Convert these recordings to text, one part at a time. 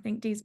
think Dee's.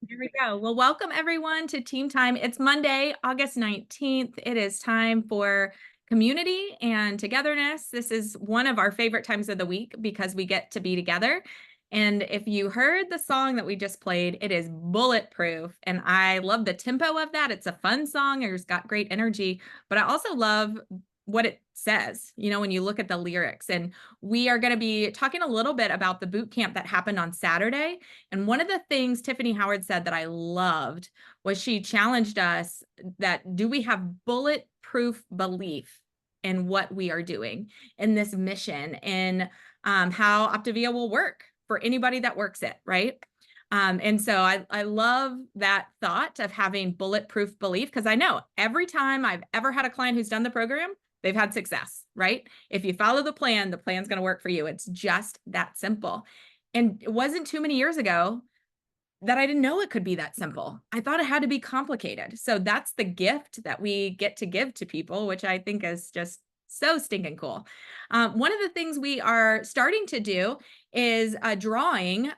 Here we go. Well, welcome everyone to Team Time. It's Monday, August 19th. It is time for community and togetherness. This is one of our favorite times of the week because we get to be together. And if you heard the song that we just played, it is Bulletproof. And I love the tempo of that. It's a fun song. It's got great energy, but I also love what it says, when you look at the lyrics. And we are going to be talking a little bit about the boot camp that happened on Saturday. And one of the things Tiffany Howard said that I loved was she challenged us that do we have bulletproof belief in what we are doing in this mission and how Optavia will work for anybody that works it, right? And so I love that thought of having bulletproof belief because I know every time I've ever had a client who's done the program, they've had success, right? If you follow the plan's going to work for you. It's just that simple. And it wasn't too many years ago that I didn't know it could be that simple. I thought it had to be complicated. So that's the gift that we get to give to people, which I think is just so stinking cool. One of the things we are starting to do is a drawing.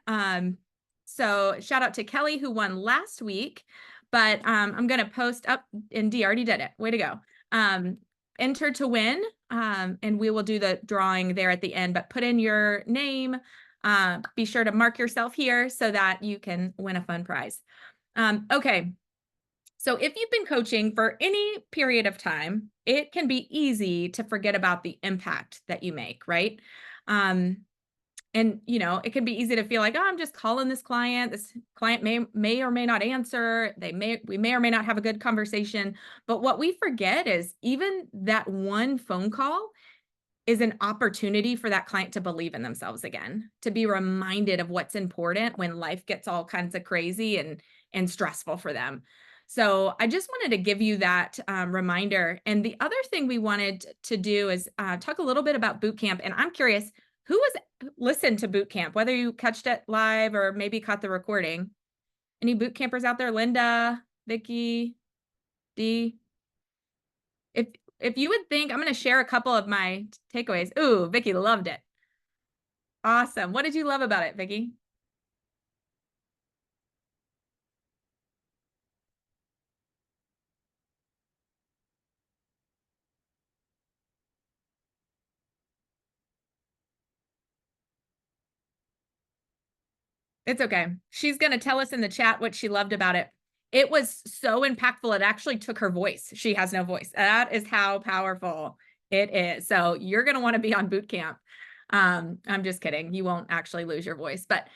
So shout out to Kelly who won last week, but I'm going to post up and Dee already did it. Way to go. Enter to win. And we will do the drawing there at the end, but put in your name. Be sure to mark yourself here so that you can win a fun prize. Okay. So if you've been coaching for any period of time, it can be easy to forget about the impact that you make, right? And it can be easy to feel like, oh, I'm just calling this client. This client may or may not answer. We may or may not have a good conversation. But what we forget is even that one phone call is an opportunity for that client to believe in themselves again, to be reminded of what's important when life gets all kinds of crazy and stressful for them. So I just wanted to give you that reminder. And the other thing we wanted to do is talk a little bit about boot camp. And I'm curious, who was listened to boot camp, whether you catched it live or maybe caught the recording? Any boot campers out there? Linda, Vicki, Dee? If you would think, I'm going to share a couple of my takeaways. Ooh, Vicki loved it. Awesome. What did you love about it, Vicki? It's okay. She's going to tell us in the chat what she loved about it. It was so impactful. It actually took her voice. She has no voice. That is how powerful it is. So you're going to want to be on boot camp. I'm just kidding. You won't actually lose your voice, but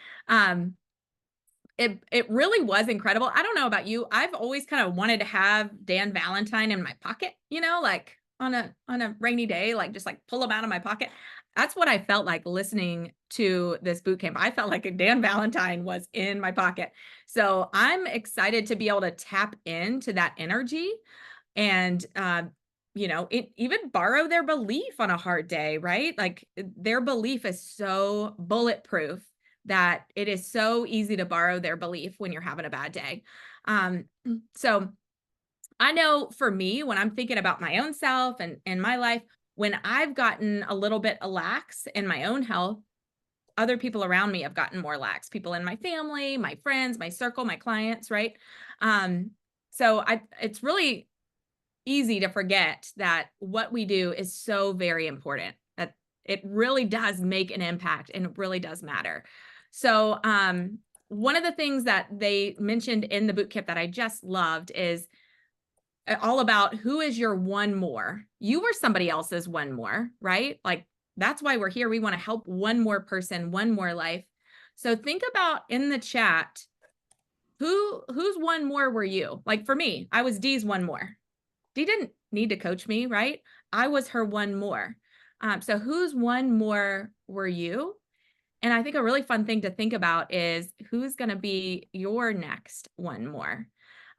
it really was incredible. I don't know about you. I've always kind of wanted to have Dan Valentine in my pocket, like on a rainy day, like just like pull him out of my pocket. That's what I felt like listening to this boot camp. I felt like Dan Valentine was in my pocket. So I'm excited to be able to tap into that energy and even borrow their belief on a hard day, right? Like their belief is so bulletproof that it is so easy to borrow their belief when you're having a bad day. So I know for me, when I'm thinking about my own self and my life, when I've gotten a little bit lax in my own health, other people around me have gotten more lax. People in my family, my friends, my circle, my clients, right? So it's really easy to forget that what we do is so very important, that it really does make an impact and it really does matter. So one of the things that they mentioned in the boot camp that I just loved is all about who is your one more. You were somebody else's one more, right? Like that's why we're here. We want to help one more person, one more life. So think about in the chat, who's one more were you? Like for me, I was Dee's one more. Dee didn't need to coach me, right? I was her one more. So whose one more were you? And I think a really fun thing to think about is who's going to be your next one more.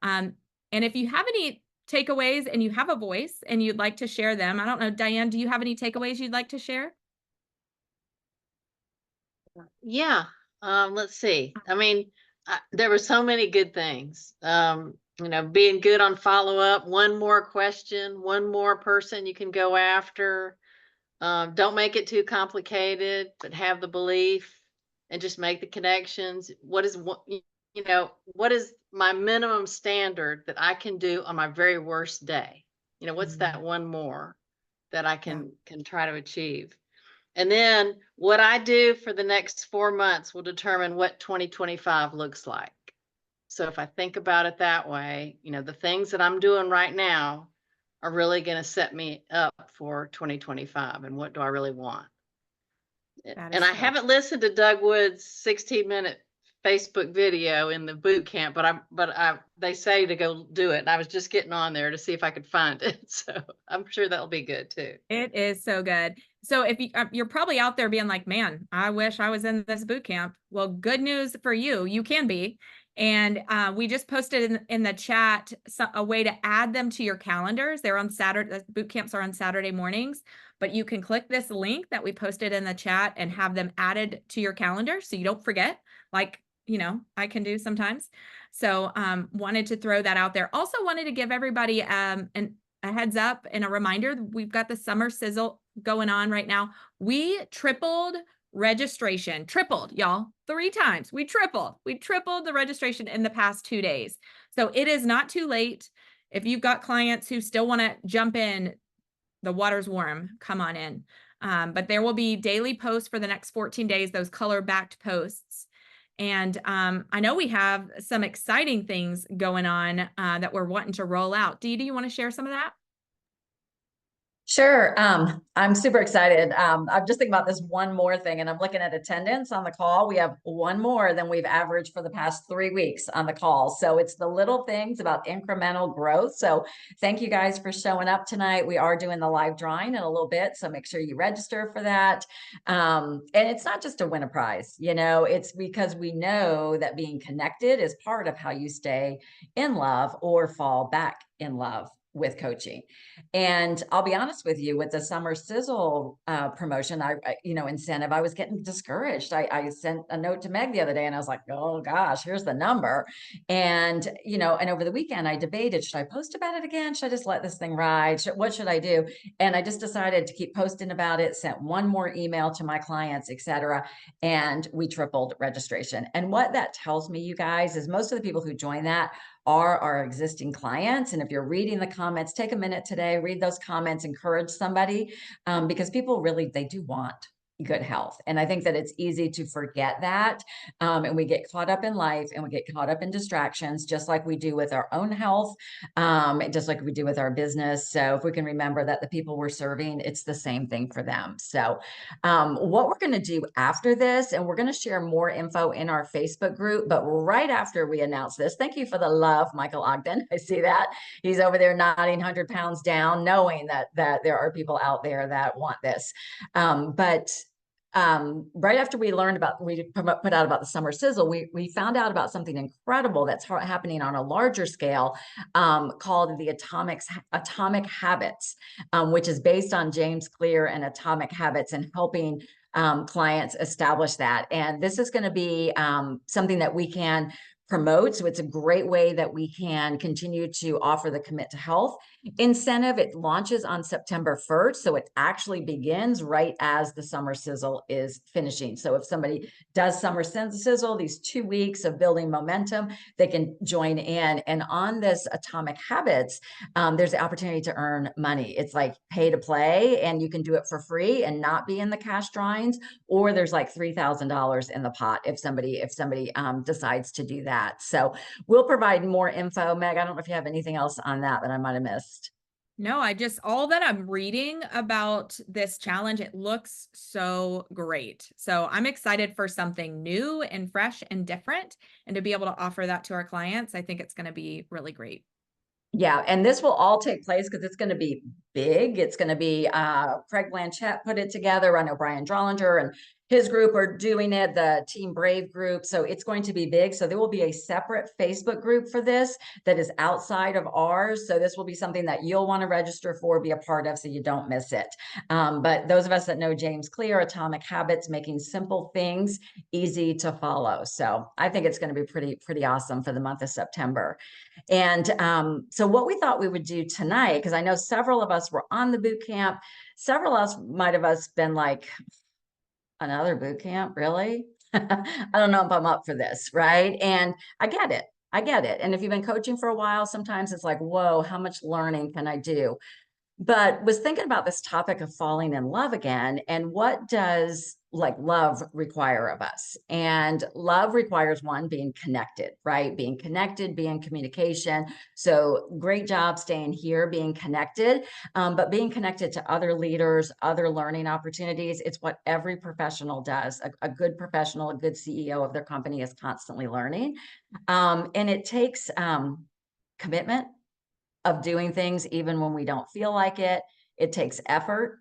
And if you have any takeaways and you have a voice and you'd like to share them, I don't know, Diane, do you have any takeaways you'd like to share? Yeah. Let's see. I mean, there were so many good things. Being good on follow up, one more question, one more person you can go after. Don't make it too complicated, but have the belief. and just make the connections. What is what, what is my minimum standard that I can do on my very worst day? What's that one more that I Yeah. can try to achieve? And then what I do for the next 4 months will determine what 2025 looks like. So if I think about it that way, the things that I'm doing right now are really going to set me up for 2025. And what do I really want? That And is I so. haven't listened to Doug Wood's 16-minute Facebook video in the boot camp, but they say to go do it. And I was just getting on there to see if I could find it. So I'm sure that'll be good too. It is so good. So if you're probably out there being like, man, I wish I was in this boot camp. Well, good news for you, you can be. And we just posted in the chat a way to add them to your calendars. They're on Saturday. The boot camps are on Saturday mornings, but you can click this link that we posted in the chat and have them added to your calendar so you don't forget, like, I can do sometimes. So wanted to throw that out there. Also wanted to give everybody a heads up and a reminder. We've got the summer sizzle going on right now. We tripled registration, y'all, 3 times. We tripled the registration in the past 2 days. So it is not too late. If you've got clients who still want to jump in, the water's warm, come on in. But there will be daily posts for the next 14 days, those color backed posts. And I know we have some exciting things going on that we're wanting to roll out. Dee, do you want to share some of that? Sure. I'm super excited. I'm just thinking about this one more thing, and I'm looking at attendance on the call. We have one more than we've averaged for the past 3 weeks on the call. So it's the little things about incremental growth. So thank you guys for showing up tonight. We are doing the live drawing in a little bit, so make sure you register for that. And it's not just to win a prize, it's because we know that being connected is part of how you stay in love or fall back in love with coaching. And I'll be honest with you, with the Summer Sizzle promotion, incentive, I was getting discouraged. I sent a note to Meg the other day and I was like, oh gosh, here's the number. And, and over the weekend I debated, should I post about it again? Should I just let this thing ride? What should I do? And I just decided to keep posting about it, sent one more email to my clients, etc. And we tripled registration. And what that tells me, you guys, is most of the people who join that are our existing clients. And if you're reading the comments, take a minute today, read those comments, encourage somebody, because people really, they do want good health. And I think that it's easy to forget that. And we get caught up in life and we get caught up in distractions, just like we do with our own health, just like we do with our business. So if we can remember that the people we're serving, it's the same thing for them. So what we're going to do after this, and we're going to share more info in our Facebook group, but right after we announce this, thank you for the love, Michael Ogden. I see that he's over there nodding 100 pounds down, knowing that there are people out there that want this. But right after we learned about, we put out about the Summer Sizzle, we found out about something incredible that's happening on a larger scale, called the Atomic Habits, which is based on James Clear and Atomic Habits and helping clients establish that. And this is going to be something that we can promote. So it's a great way that we can continue to offer the Commit to Health incentive. It launches on September 1st. So it actually begins right as the Summer Sizzle is finishing. So if somebody does Summer Sizzle, these 2 weeks of building momentum, they can join in. And on this Atomic Habits, there's the opportunity to earn money. It's like pay to play, and you can do it for free and not be in the cash drawings, or there's like $3,000 in the pot if somebody decides to do that. So we'll provide more info. Meg, I don't know if you have anything else on that I might have missed. No, all that I'm reading about this challenge, it looks so great. So I'm excited for something new and fresh and different, and to be able to offer that to our clients. I think it's going to be really great. Yeah, and this will all take place because it's going to be big. It's going to be Craig Blanchett put it together. I know Brian Drollinger and his group are doing it, the Team Brave group. So it's going to be big. So there will be a separate Facebook group for this that is outside of ours. So this will be something that you'll want to register for, be a part of, so you don't miss it. But those of us that know James Clear, Atomic Habits, making simple things easy to follow. So I think it's going to be pretty awesome for the month of September. And so what we thought we would do tonight, because I know several of us were on the boot camp, several of us might have been like, another boot camp, really? I don't know if I'm up for this, right? And I get it. I get it. And if you've been coaching for a while, sometimes it's like, whoa, how much learning can I do? But was thinking about this topic of falling in love again, and what does like love require of us? And love requires one, being connected, right? Being connected, being communication. So great job staying here, being connected, but being connected to other leaders, other learning opportunities. It's what every professional does. A good professional, a good CEO of their company is constantly learning. And it takes commitment of doing things even when we don't feel like it. It takes effort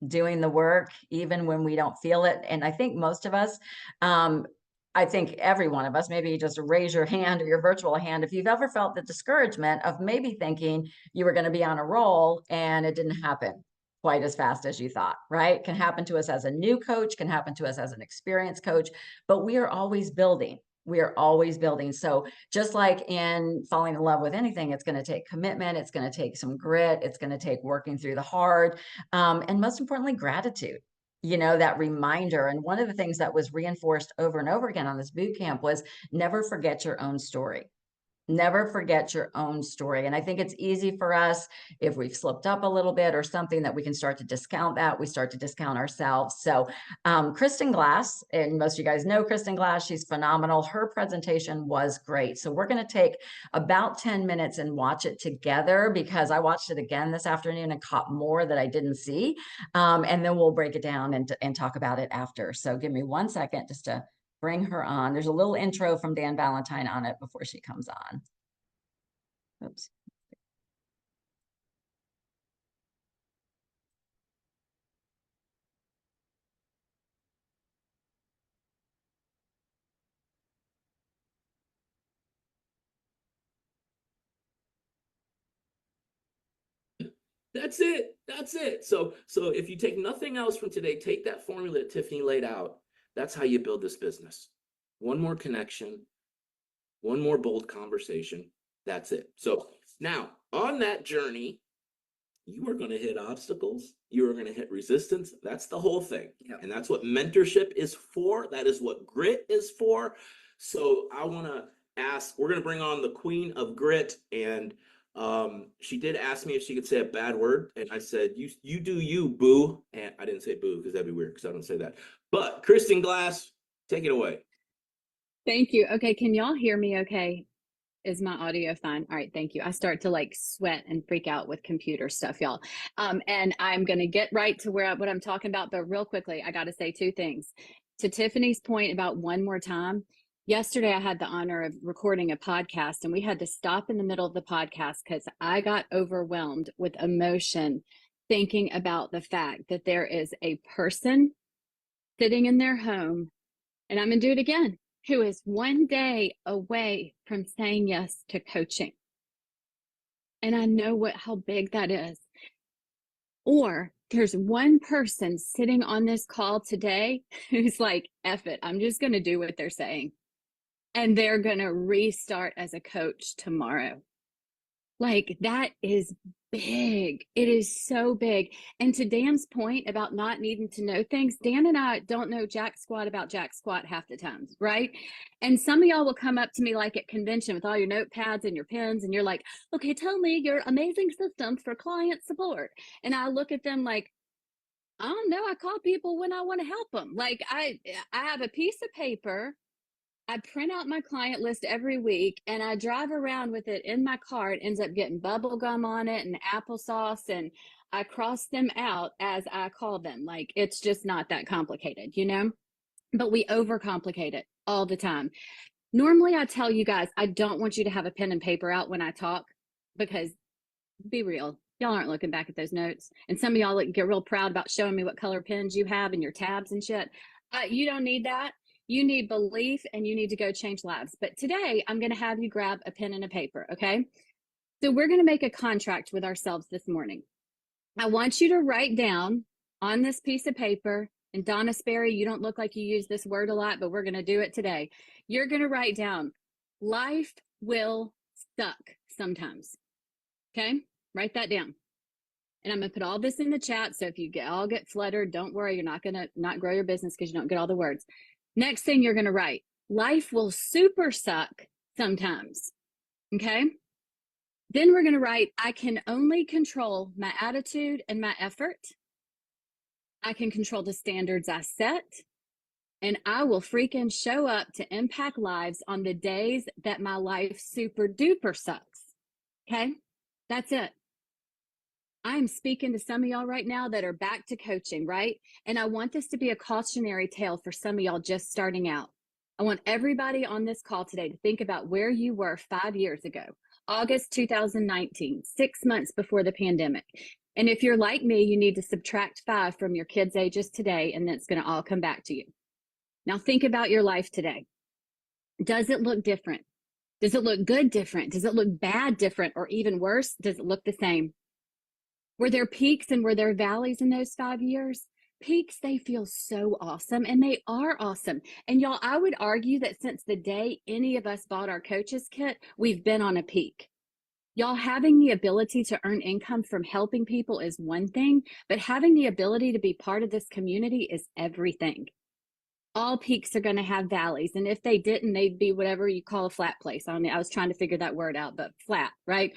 doing the work even when we don't feel it. And I think most of us, I think every one of us, maybe just raise your hand or your virtual hand if you've ever felt the discouragement of maybe thinking you were going to be on a roll and it didn't happen quite as fast as you thought, right? Can happen to us as a new coach, can happen to us as an experienced coach, but we are always building. We are always building. So just like in falling in love with anything, it's going to take commitment. It's going to take some grit. It's going to take working through the hard. And most importantly, gratitude, that reminder. And one of the things that was reinforced over and over again on this boot camp was never forget your own story. Never forget your own story. And I think it's easy for us if we've slipped up a little bit or something that we can start to discount that. We start to discount ourselves. So Kristen Glass, and most of you guys know Kristen Glass, she's phenomenal. Her presentation was great. So we're going to take about 10 minutes and watch it together because I watched it again this afternoon and caught more that I didn't see. And then we'll break it down and talk about it after. So give me 1 second just to bring her on. There's a little intro from Dan Valentine on it before she comes on. Oops. That's it. That's it. So if you take nothing else from today, take that formula that Tiffany laid out. That's how you build this business. One more connection, one more bold conversation. That's it. So now on that journey, you are going to hit obstacles. You are going to hit resistance. That's the whole thing. Yep. And that's what mentorship is for. That is what grit is for. So I want to ask, we're going to bring on the queen of grit. And she did ask me if she could say a bad word. And I said, you do you, boo. And I didn't say boo because that'd be weird because I don't say that. But Kristen Glass, take it away. Thank you. Okay, can y'all hear me okay? Is my audio fine? All right, thank you. I start to like sweat and freak out with computer stuff, y'all. And I'm going to get right to what I'm talking about, but real quickly, I got to say two things. To Tiffany's point about one more time, yesterday I had the honor of recording a podcast and we had to stop in the middle of the podcast because I got overwhelmed with emotion thinking about the fact that there is a person sitting in their home, and I'm going to do it again, who is one day away from saying yes to coaching. And I know how big that is. Or there's one person sitting on this call today who's like, F it, I'm just going to do what they're saying. And they're going to restart as a coach tomorrow. Like, that is big. It is so big. And to Dan's point about not needing to know things, Dan and I don't know jack squat about jack squat half the times, right? And some of y'all will come up to me like at convention with all your notepads and your pens, and you're like, okay, tell me your amazing systems for client support. And I look at them like, I don't know, I call people when I want to help them. Like, I have a piece of paper, I print out my client list every week and I drive around with it in my car. It ends up getting bubble gum on it and applesauce, and I cross them out as I call them. Like, it's just not that complicated, but we overcomplicate it all the time. Normally I tell you guys, I don't want you to have a pen and paper out when I talk, because be real, y'all aren't looking back at those notes. And some of y'all get real proud about showing me what color pens you have in your tabs and shit. You don't need that. You need belief and you need to go change lives. But today I'm going to have you grab a pen and a paper. Okay. So we're going to make a contract with ourselves this morning. I want you to write down on this piece of paper, and Donna Sperry, you don't look like you use this word a lot, but we're going to do it today. You're going to write down, life will suck sometimes. Okay. Write that down. And I'm going to put all this in the chat. So if you all get fluttered, don't worry. You're not going to not grow your business because you don't get all the words. Next thing you're going to write, life will super suck sometimes. Okay. Then we're going to write, I can only control my attitude and my effort. I can control the standards I set. And I will freaking show up to impact lives on the days that my life super duper sucks. Okay. That's it. I'm speaking to some of y'all right now that are back to coaching, right? And I want this to be a cautionary tale for some of y'all just starting out. I want everybody on this call today to think about where you were 5 years ago, August 2019, 6 months before the pandemic. And if you're like me, you need to subtract 5 from your kids' ages today, and then it's going to all come back to you. Now think about your life today. Does it look different? Does it look good different? Does it look bad different? Or even worse, does it look the same? Were there peaks and were there valleys in those 5 years? Peaks, they feel so awesome, and they are awesome. And y'all, I would argue that since the day any of us bought our coaches kit, we've been on a peak. Y'all, having the ability to earn income from helping people is one thing, but having the ability to be part of this community is everything. All peaks are going to have valleys. And if they didn't, they'd be whatever you call a flat place. I was trying to figure that word out, but flat, right?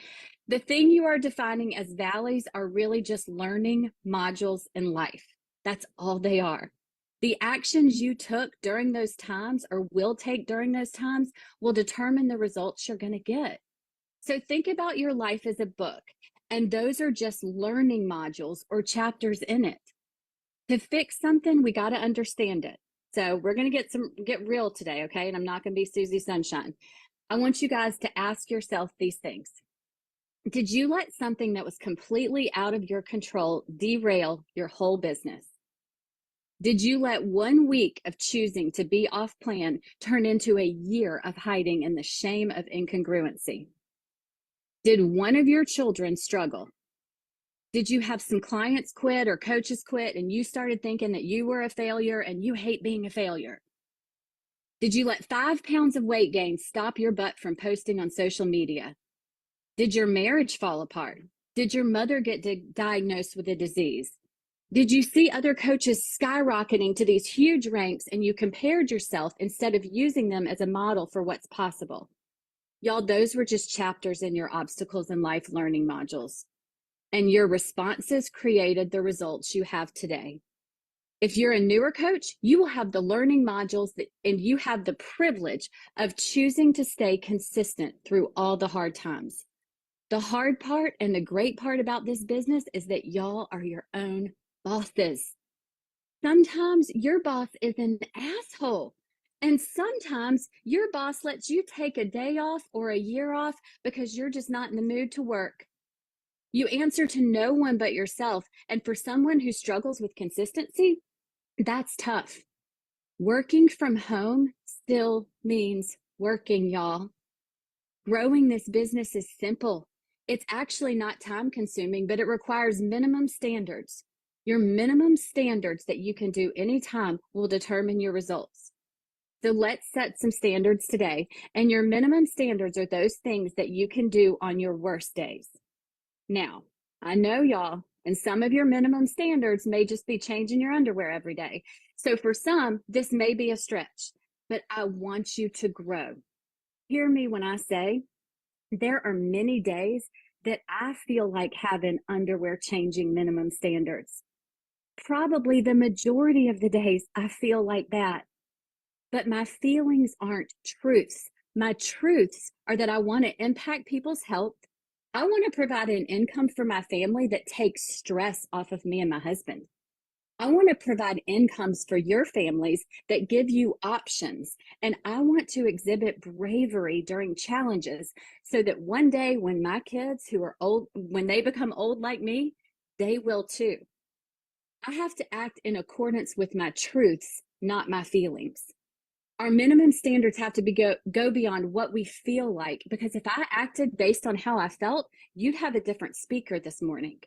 The thing you are defining as valleys are really just learning modules in life. That's all they are. The actions you took during those times or will take during those times will determine the results you're going to get. So think about your life as a book, and those are just learning modules or chapters in it. To fix something, we got to understand it. So we're going to get real today, okay? And I'm not going to be Susie Sunshine. I want you guys to ask yourself these things. Did you let something that was completely out of your control derail your whole business? Did you let 1 week of choosing to be off plan turn into a year of hiding in the shame of incongruency? Did one of your children struggle? Did you have some clients quit or coaches quit and you started thinking that you were a failure and you hate being a failure? Did you let 5 pounds of weight gain stop your butt from posting on social media? Did your marriage fall apart? Did your mother get diagnosed with a disease? Did you see other coaches skyrocketing to these huge ranks and you compared yourself instead of using them as a model for what's possible? Y'all, those were just chapters in your obstacles in life learning modules. And your responses created the results you have today. If you're a newer coach, you will have the learning modules and you have the privilege of choosing to stay consistent through all the hard times. The hard part and the great part about this business is that y'all are your own bosses. Sometimes your boss is an asshole. And sometimes your boss lets you take a day off or a year off because you're just not in the mood to work. You answer to no one but yourself. And for someone who struggles with consistency, that's tough. Working from home still means working, y'all. Growing this business is simple. It's actually not time consuming, but it requires minimum standards. Your minimum standards that you can do anytime will determine your results. So let's set some standards today. And your minimum standards are those things that you can do on your worst days. Now, I know y'all, and some of your minimum standards may just be changing your underwear every day. So for some, this may be a stretch, but I want you to grow. Hear me when I say there are many days that I feel like having underwear changing minimum standards. Probably the majority of the days I feel like that. But my feelings aren't truths. My truths are that I want to impact people's health. I want to provide an income for my family that takes stress off of me and my husband. I want to provide incomes for your families that give you options. And I want to exhibit bravery during challenges so that one day when my kids who are old, when they become old like me, they will too. I have to act in accordance with my truths, not my feelings. Our minimum standards have to go beyond what we feel like, because if I acted based on how I felt, you'd have a different speaker this morning.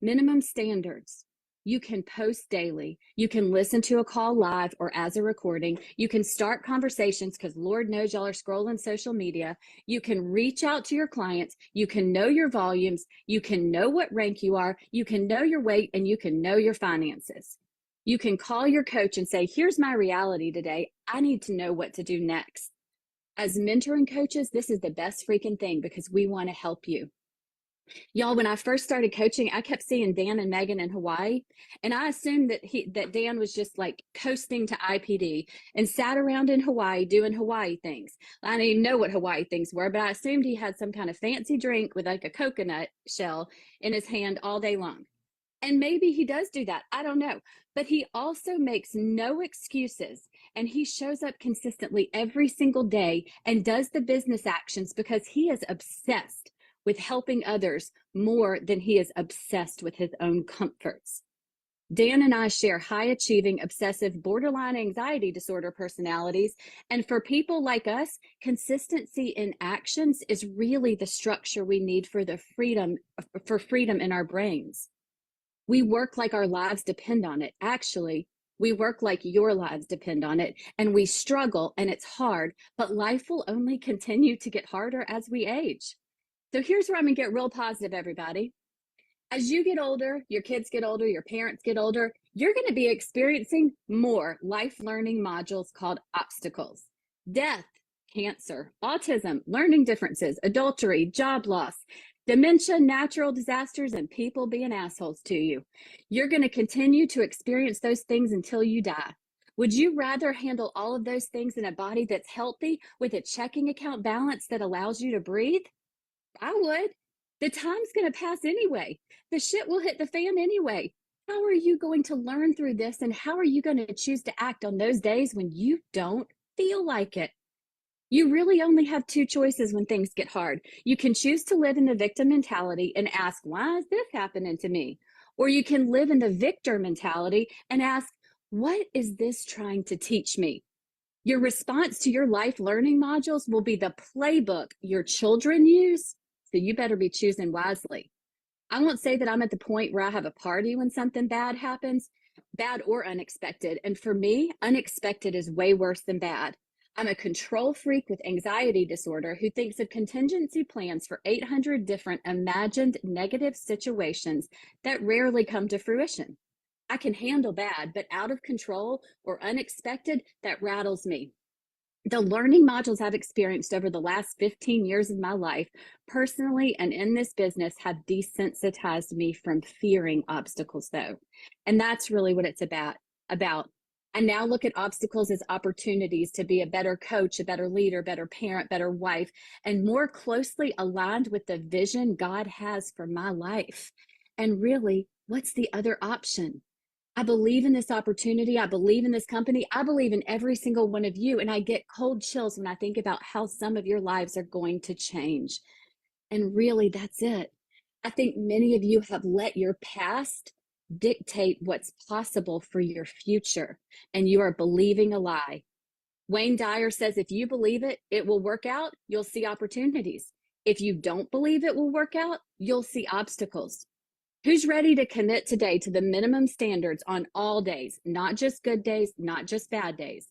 Minimum standards. You can post daily. You can listen to a call live or as a recording. You can start conversations because Lord knows y'all are scrolling social media. You can reach out to your clients. You can know your volumes. You can know what rank you are. You can know your weight and you can know your finances. You can call your coach and say, here's my reality today. I need to know what to do next. As mentoring coaches, this is the best freaking thing because we want to help you. Y'all, when I first started coaching, I kept seeing Dan and Megan in Hawaii, and I assumed that Dan was just like coasting to IPD and sat around in Hawaii doing Hawaii things. I didn't even know what Hawaii things were, but I assumed he had some kind of fancy drink with like a coconut shell in his hand all day long. And maybe he does do that. I don't know. But he also makes no excuses, and he shows up consistently every single day and does the business actions because he is obsessed with helping others more than he is obsessed with his own comforts. Dan and I share high achieving, obsessive, borderline anxiety disorder personalities. And for people like us, consistency in actions is really the structure we need for freedom in our brains. We work like our lives depend on it. Actually, we work like your lives depend on it, and we struggle and it's hard, but life will only continue to get harder as we age. So here's where I'm gonna get real positive, everybody. As you get older, your kids get older, your parents get older, you're gonna be experiencing more life learning modules called obstacles. Death, cancer, autism, learning differences, adultery, job loss, dementia, natural disasters, and people being assholes to you. You're gonna continue to experience those things until you die. Would you rather handle all of those things in a body that's healthy with a checking account balance that allows you to breathe? I would. The time's going to pass anyway. The shit will hit the fan anyway. How are you going to learn through this? And how are you going to choose to act on those days when you don't feel like it? You really only have two choices when things get hard. You can choose to live in the victim mentality and ask, why is this happening to me? Or you can live in the victor mentality and ask, what is this trying to teach me? Your response to your life learning modules will be the playbook your children use. So you better be choosing wisely. I won't say that I'm at the point where I have a party when something bad happens, bad or unexpected. And for me, unexpected is way worse than bad. I'm a control freak with anxiety disorder who thinks of contingency plans for 800 different imagined negative situations that rarely come to fruition. I can handle bad, but out of control or unexpected, that rattles me. The learning modules I've experienced over the last 15 years of my life, personally and in this business, have desensitized me from fearing obstacles, though. And that's really what it's about. I now look at obstacles as opportunities to be a better coach, a better leader, better parent, better wife, and more closely aligned with the vision God has for my life. And really, what's the other option? I believe in this opportunity. I believe in this company. I believe in every single one of you. And I get cold chills when I think about how some of your lives are going to change. And really, that's it. I think many of you have let your past dictate what's possible for your future, and you are believing a lie. Wayne Dyer says, if you believe it, it will work out, you'll see opportunities. If you don't believe it will work out, you'll see obstacles. Who's ready to commit today to the minimum standards on all days, not just good days, not just bad days,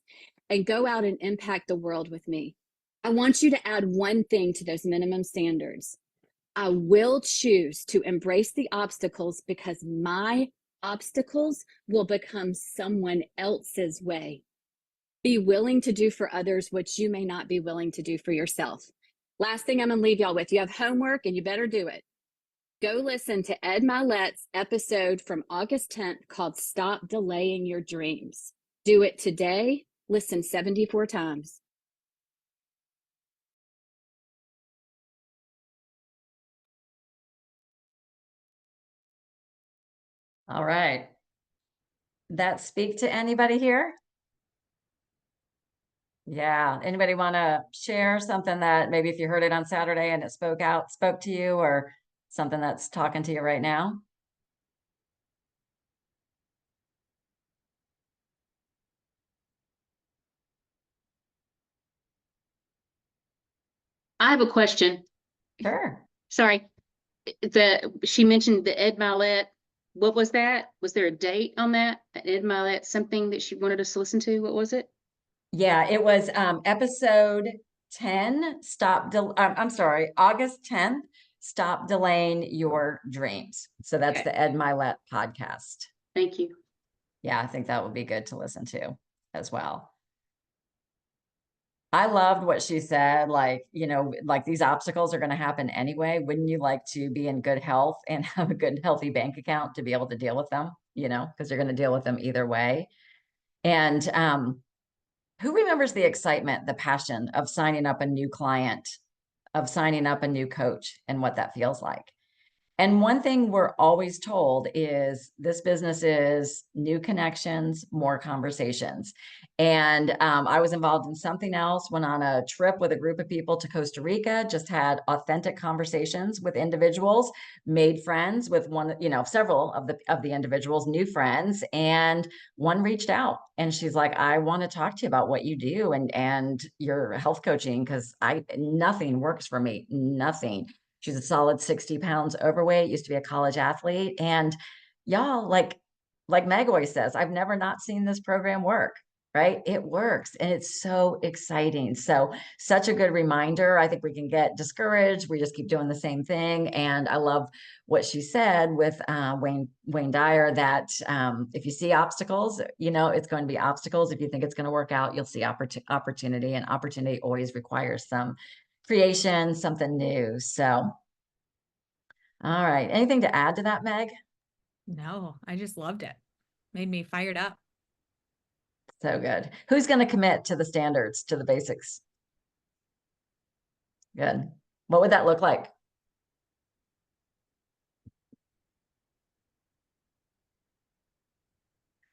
and go out and impact the world with me? I want you to add one thing to those minimum standards. I will choose to embrace the obstacles because my obstacles will become someone else's way. Be willing to do for others what you may not be willing to do for yourself. Last thing I'm going to leave y'all with, you have homework and you better do it. Go listen to Ed Milet's episode from August 10th called Stop Delaying Your Dreams. Do it today. Listen 74 times. All right. That speak to anybody here? Yeah. Anybody want to share something that maybe if you heard it on Saturday and it spoke to you, or something that's talking to you right now? I have a question. Sure. Sorry. She mentioned the Ed Milet. What was that? Was there a date on that? Ed Milet, something that she wanted us to listen to? What was it? Yeah, it was episode 10, I'm sorry, August 10th, Stop Delaying Your Dreams. So that's Okay. the Ed Milet podcast. Thank you. Yeah, I think that would be good to listen to as well. I loved what she said, like, you know, like these obstacles are going to happen anyway. Wouldn't you like to be in good health and have a good, healthy bank account to be able to deal with them, you know, because you're going to deal with them either way. And who remembers the excitement, the passion of signing up a new client, of signing up a new coach and what that feels like? And one thing we're always told is this business is new connections, more conversations. And I was involved in something else, went on a trip with a group of people to Costa Rica, just had authentic conversations with individuals, made friends with one, you know, several of the individuals, new friends. And one reached out and she's like, I want to talk to you about what you do and your health coaching, because nothing works for me, nothing. She's a solid 60 pounds overweight, used to be a college athlete. And y'all, like Meg always says, I've never not seen this program work, right? It works and it's so exciting. So such a good reminder. I think we can get discouraged. We just keep doing the same thing. And I love what she said with Wayne Dyer, that if you see obstacles, you know, it's going to be obstacles. If you think it's going to work out, you'll see opportunity, and opportunity always requires some creation, something new. So, all right. Anything to add to that, Meg? No, I just loved it. Made me fired up. So good. Who's going to commit to the standards, to the basics? Good. What would that look like?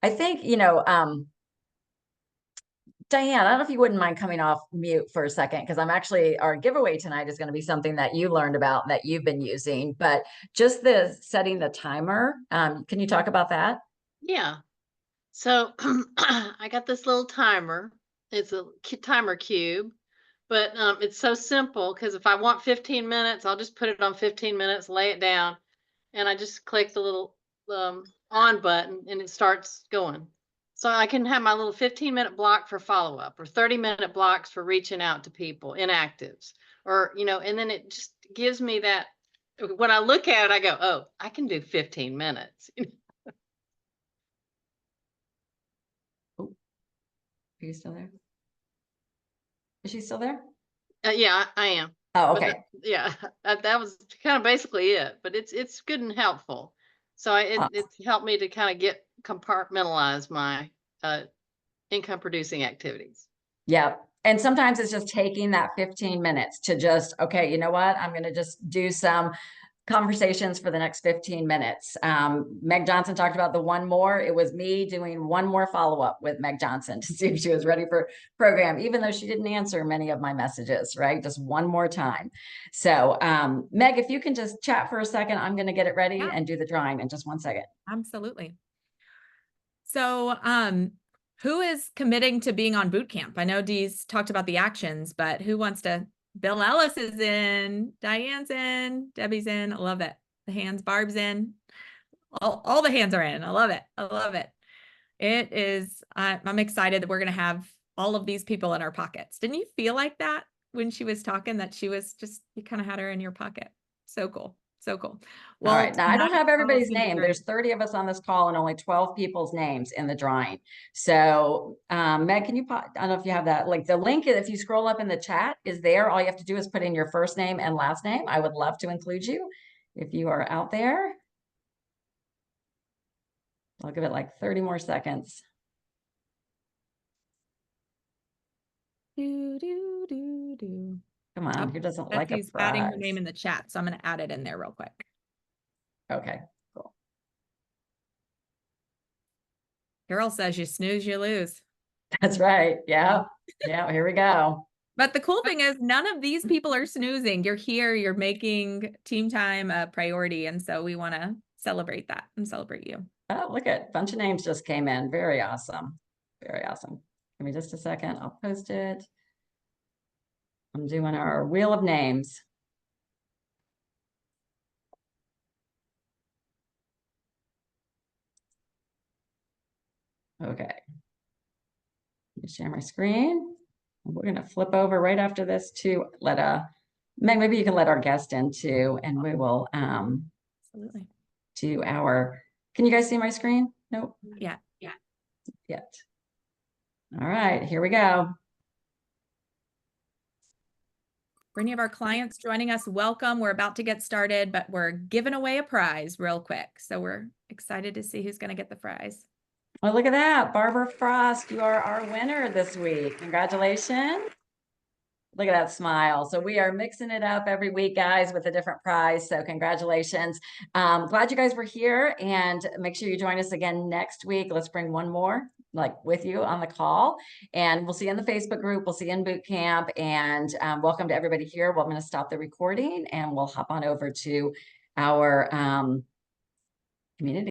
I think, you know, Diane, I don't know if you wouldn't mind coming off mute for a second, because I'm actually, our giveaway tonight is going to be something that you learned about that you've been using, but just the setting the timer. Can you talk about that? Yeah. So I got this little timer. It's a timer cube, but it's so simple because if I want 15 minutes, I'll just put it on 15 minutes, lay it down, and I just click the little on button and it starts going. So I can have my little 15-minute block for follow-up, or 30-minute blocks for reaching out to people, inactives, or, you know, and then it just gives me that. When I look at it, I go, oh, I can do 15 minutes. Are you still there? Is she still there? Yeah, I am. Oh, But okay. yeah, that was kind of basically it, but it's good and helpful. So it's helped me to kind of compartmentalize my income producing activities. Yeah. And sometimes it's just taking that 15 minutes to just, okay, you know what? I'm going to just do some conversations for the next 15 minutes. Meg Johnson talked about the one more. It was me doing one more follow-up with Meg Johnson to see if she was ready for program, even though she didn't answer many of my messages, right? Just one more time. So Meg, if you can just chat for a second, I'm going to get it ready and do the drawing in just 1 second. Absolutely. So, who is committing to being on boot camp? I know Dee's talked about the actions, but who wants to? Bill Ellis is in, Diane's in, Debbie's in. I love it. The hands, Barb's in. All the hands are in. I love it. I love it. It is, I'm excited that we're going to have all of these people in our pockets. Didn't you feel like that when she was talking, that she was just, you kind of had her in your pocket? So cool. So cool. Well, all right. Now I don't have everybody's tonight- name. There's 30 of us on this call and only 12 people's names in the drawing. So Meg, can you I don't know if you have that, like the link, if you scroll up in the chat is there. All you have to do is put in your first name and last name. I would love to include you if you are out there. I'll give it like 30 more seconds. Do, do, do, do. Come on, who doesn't like a Betsy's adding her prize? name in the chat, so I'm going to add it in there real quick. Okay, cool. Carol says you snooze, you lose. That's right. Yeah. Yeah. Here we go. But the cool thing is none of these people are snoozing. You're here, you're making team time a priority. And so we want to celebrate that and celebrate you. Oh, look at a bunch of names just came in. Very awesome. Very awesome. Give me just a second. I'll post it. I'm doing our wheel of names. Okay. Let me share my screen. We're going to flip over right after this to let Meg, maybe you can let our guest in too, and we will Absolutely. do our, can you guys see my screen? Nope. Yeah. Yeah. it. All right, here we go. For any of our clients joining us, welcome. We're about to get started, but we're giving away a prize real quick. So we're excited to see who's going to get the prize. Well, look at that. Barbara Frost, you are our winner this week. Congratulations. Look at that smile. So we are mixing it up every week, guys, with a different prize. So congratulations. Glad you guys were here, and make sure you join us again next week. Let's bring one more with you on the call, and we'll see you in the Facebook group. We'll see you in boot camp, and welcome to everybody here. Well, I'm going to stop the recording and we'll hop on over to our community.